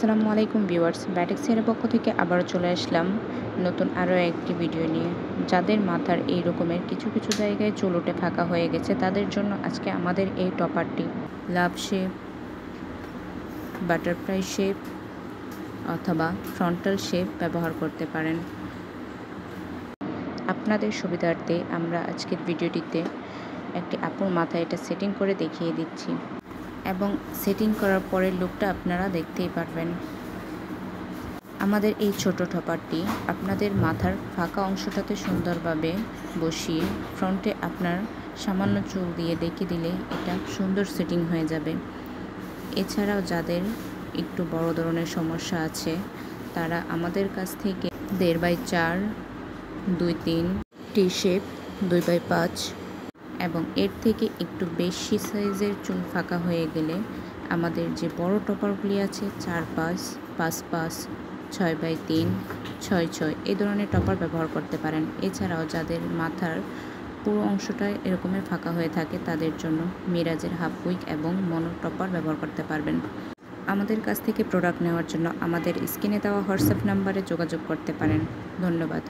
আসসালামু আলাইকুম ভিউয়ার্স, ব্যাটিক্সের পক্ষ থেকে আবারও চলে আসলাম নতুন আরও একটি ভিডিও নিয়ে। যাদের মাথার এই রকমের কিছু কিছু জায়গায় চুল উঠে ফাঁকা হয়ে গেছে তাদের জন্য আজকে আমাদের এই টপারটি লাভ শেপ, বাটারফ্লাই শেপ অথবা ফ্রন্টাল শেপ ব্যবহার করতে পারেন। আপনাদের সুবিধার্থে আমরা আজকের ভিডিওটিতে একটি আপুর মাথায় এটা সেটিং করে দেখিয়ে দিচ্ছি এবং সেটিং করার পরে লুকটা আপনারা দেখতেই পারবেন। আমাদের এই ছোট টপারটি আপনাদের মাথার ফাঁকা অংশটাতে সুন্দরভাবে বসিয়ে ফ্রন্টে আপনার সামান্য চুল দিয়ে ডেকে দিলে এটা সুন্দর সেটিং হয়ে যাবে। এছাড়াও যাদের একটু বড় ধরনের সমস্যা আছে তারা আমাদের কাছ থেকে 1.5x4, 2-3 টি শেপ, 2x5 এবং এর থেকে একটু বেশি সাইজের চুল ফাঁকা হয়ে গেলে আমাদের যে বড় টপারগুলি আছে 4-5, 5-5, 6x3, 6-6 এই ধরনের টপার ব্যবহার করতে পারেন। এছাড়াও যাদের মাথার পুরো অংশটায় এরকমের ফাঁকা হয়ে থাকে তাদের জন্য মিরাজের হাফ উইক এবং মনো টপার ব্যবহার করতে পারবেন। আমাদের কাছ থেকে প্রোডাক্ট নেওয়ার জন্য আমাদের স্ক্রিনে দেওয়া হোয়াটসঅ্যাপ নাম্বারে যোগাযোগ করতে পারেন। ধন্যবাদ।